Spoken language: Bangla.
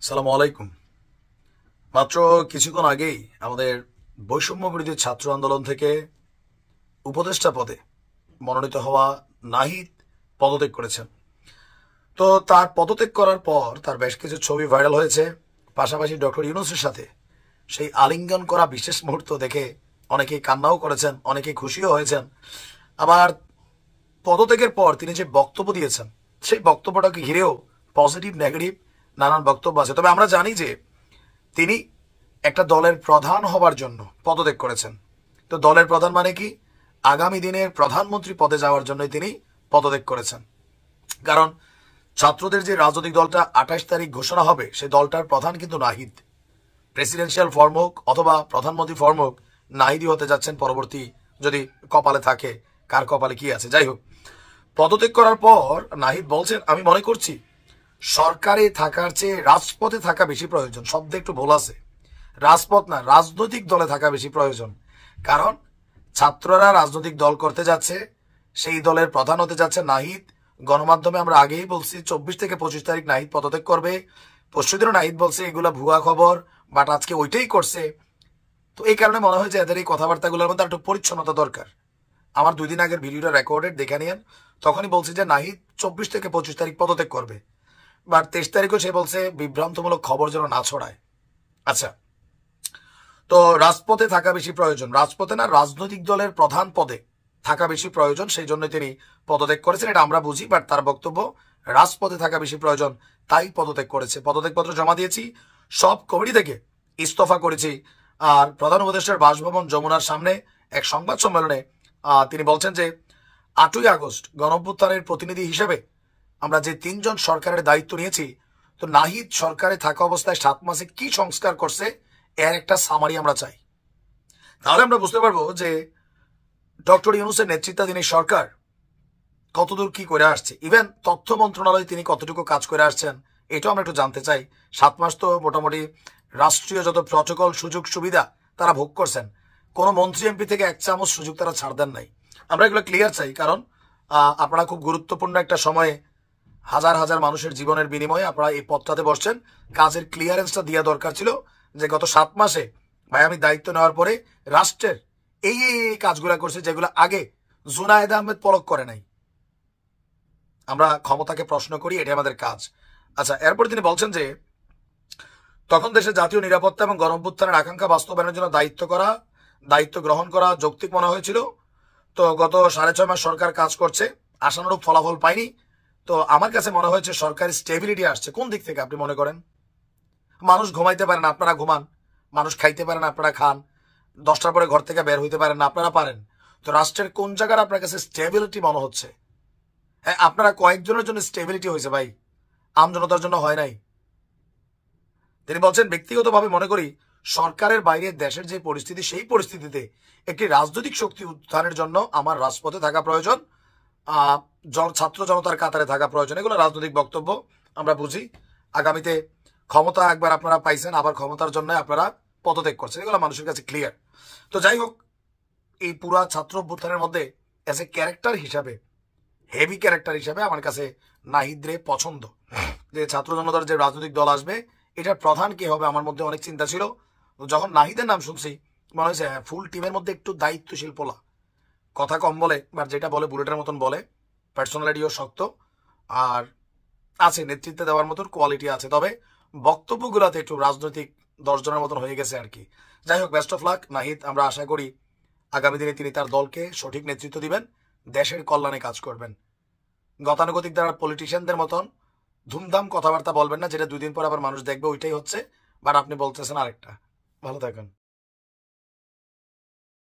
সালামু আলাইকুম। মাত্র কিছুক্ষণ আগেই আমাদের বৈষম্য বিরোধী ছাত্র আন্দোলন থেকে উপদেষ্টা পদে মনোনীত হওয়া নাহিদ পদত্যাগ করেছেন। তো তার পদত্যাগ করার পর তার বেশ কিছু ছবি ভাইরাল হয়েছে। পাশাপাশি ডক্টর ইউনূসের সাথে সেই আলিঙ্গন করা বিশেষ মুহূর্ত দেখে অনেকেই কান্নাও করেছেন, অনেকেই খুশিও হয়েছেন। আবার পদত্যাগের পর তিনি যে বক্তব্য দিয়েছেন সেই বক্তব্যটাকে ঘিরেও পজিটিভ নেগেটিভ নানান বক্তব্য আছে। তবে আমরা জানি যে তিনি একটা দলের প্রধান হবার জন্য পদত্যাগ করেছেন। তো দলের প্রধান মানে কি? আগামী দিনের প্রধানমন্ত্রী পদে যাওয়ার জন্যই তিনি পদত্যাগ করেছেন। কারণ ছাত্রদের যে রাজনৈতিক দলটা 28 তারিখ ঘোষণা হবে, সেই দলটার প্রধান কিন্তু নাহিদ। প্রেসিডেন্সিয়াল ফর্ম হোক অথবা প্রধানমন্ত্রী ফর্ম হোক, নাহিদই হতে যাচ্ছেন পরবর্তী, যদি কপালে থাকে। কার কপালে কি আছে যাই হোক, পদত্যাগ করার পর নাহিদ বলছেন, আমি মনে করছি সরকারে থাকার চেয়ে রাজপথে থাকা বেশি প্রয়োজন। শব্দে একটু ভুল আছে, রাজপথ না, রাজনৈতিক দলে থাকা বেশি প্রয়োজন। কারণ ছাত্ররা রাজনৈতিক দল করতে যাচ্ছে, সেই দলের প্রধান হতে যাচ্ছে নাহিদ। গণমাধ্যমে আমরা আগেই বলছি 24 থেকে 25 তারিখ নাহিদ পদত্যাগ করবে। পরশুদিনও নাহিদ বলছে এগুলা ভুয়া খবর, বাট আজকে ওইটাই করছে। তো এই কারণে মনে হয় যে এদের এই কথাবার্তাগুলোর মধ্যে একটু পরিচ্ছন্নতা দরকার। আমার 2 দিন আগের ভিডিওটা রেকর্ডেড দেখে নিয়েন, তখনই বলছি যে নাহিদ 24 থেকে 25 তারিখ পদত্যাগ করবে। বাট 23 তারিখও সে বলছে বিভ্রান্তমূলক খবর যেন না ছড়ায়। আচ্ছা, তো রাজপথে থাকা বেশি প্রয়োজন, রাজপথে না, রাজনৈতিক দলের প্রধান পদে থাকা বেশি প্রয়োজন, সেই জন্য তিনি পদত্যাগ করেছেন, এটা আমরা বুঝি। বাট তার বক্তব্য রাজপথে থাকা বেশি প্রয়োজন, তাই পদত্যাগ করেছে। পদত্যাগপত্র জমা দিয়েছি, সব কমিটি থেকে ইস্তফা করেছি। আর প্রধান উপদেষ্টার বাসভবন যমুনার সামনে এক সংবাদ সম্মেলনে তিনি বলছেন যে 8ই আগস্ট গণঅভ্যুত্থানের প্রতিনিধি হিসেবে আমরা যে 3 জন সরকারের দায়িত্ব নিয়েছি, তো নাহিদ সরকারে থাকা অবস্থায় 7 মাসে কি সংস্কার করছে এর একটা সামারি আমরা চাই। তাহলে আমরা বুঝতে পারবো যে ডক্টর ইউনূসের নেতৃত্বাধীন এই সরকার কতদূর কি করে আসছে। ইভেন তথ্য মন্ত্রণালয়ে তিনি কতটুকু কাজ করে আসছেন এটাও আমরা একটু জানতে চাই। 7 মাস তো মোটামুটি রাষ্ট্রীয় যত প্রটোকল সুযোগ সুবিধা তারা ভোগ করছেন, কোনো মন্ত্রী এমপি থেকে 1 চামচ সুযোগ তারা ছাড় দেন নাই। আমরা এগুলো ক্লিয়ার চাই, কারণ আপনারা খুব গুরুত্বপূর্ণ একটা সময়ে হাজার হাজার মানুষের জীবনের বিনিময়ে আপনারা এই পদটাতে বসছেন। কাজের ক্লিয়ারেন্সটা দেওয়া দরকার ছিল যে গত 7 মাসে ভাই আমি দায়িত্ব নেওয়ার পরে রাষ্ট্রের এই এই কাজগুলো করছে যেগুলো আগে জুনায়েদ আহমেদ পলক করে নাই। আমরা ক্ষমতাকে প্রশ্ন করি, এটা আমাদের কাজ। আচ্ছা, এরপর তিনি বলছেন যে তখন দেশের জাতীয় নিরাপত্তা এবং গণঅভ্যুত্থানের আকাঙ্ক্ষা বাস্তবায়নের জন্য দায়িত্ব গ্রহণ করা যৌক্তিক মনে হয়েছিল। তো গত 6.5 মাস সরকার কাজ করছে, আশানুরূপ ফলাফল পায়নি। তো আমার কাছে মনে হয়েছে সরকারি স্টেবিলিটি আসছে। কোন দিক থেকে আপনি মনে করেন? মানুষ ঘুমাইতে পারেন, আপনারা ঘুমান। মানুষ খাইতে পারেন, আপনারা খান। 10টার পরে ঘর থেকে বের হইতে পারেন না, আপনারা পারেন। তো রাষ্ট্রের কোন জায়গার আপনার কাছে স্টেবিলিটি মনে হচ্ছে? হ্যাঁ, আপনারা কয়েকজনের জন্য স্টেবিলিটি হয়েছে ভাই, আমজনতার জন্য হয় নাই। তিনি বলছেন, ব্যক্তিগতভাবে মনে করি সরকারের বাইরে দেশের যে পরিস্থিতি, সেই পরিস্থিতিতে একটি রাজনৈতিক শক্তি উত্থানের জন্য আমার রাজপথে থাকা প্রয়োজন, ছাত্র জনতার কাতারে থাকা প্রয়োজন। এগুলো রাজনৈতিক বক্তব্য, আমরা বুঝি। আগামীতে ক্ষমতা একবার আপনারা পাইছেন, আবার ক্ষমতার জন্য আপনারা পদত্যাগ করছেন, এগুলো মানুষের কাছে ক্লিয়ার। তো যাই হোক, এই পুরা ছাত্র অভ্যুত্থানের মধ্যে এজ এ ক্যারেক্টার হিসাবে, হেভি ক্যারেক্টার হিসাবে আমার কাছে নাহিদ রে পছন্দ। যে ছাত্র জনতার যে রাজনৈতিক দল আসবে, এটার প্রধান কে হবে আমার মধ্যে অনেক চিন্তা ছিল। যখন নাহিদের নাম শুনছি মনে হয়েছে ফুল টিমের মধ্যে একটু দায়িত্বশীল পোলা, কথা কম বলে, বাট যেটা বলে বুলেটের মতন বলে, পার্সোনালিটিও শক্ত, আর আছে নেতৃত্বে দেওয়ার মতন কোয়ালিটি আছে। তবে বক্তব্যগুলোতে একটু রাজনৈতিক 10 জনের মতন হয়ে গেছে আর কি। যাই হোক, বেস্ট অফ লাক নাহিদ। আমরা আশা করি আগামী দিনে তিনি তার দলকে সঠিক নেতৃত্ব দিবেন, দেশের কল্যাণে কাজ করবেন। গতানুগতিক দ্বারা পলিটিশিয়ানদের মতন ধুমধাম কথাবার্তা বলবেন না, যেটা 2 দিন পর আবার মানুষ দেখবে ওইটাই হচ্ছে। বাট আপনি বলতেছেন আরেকটা। ভালো থাকেন।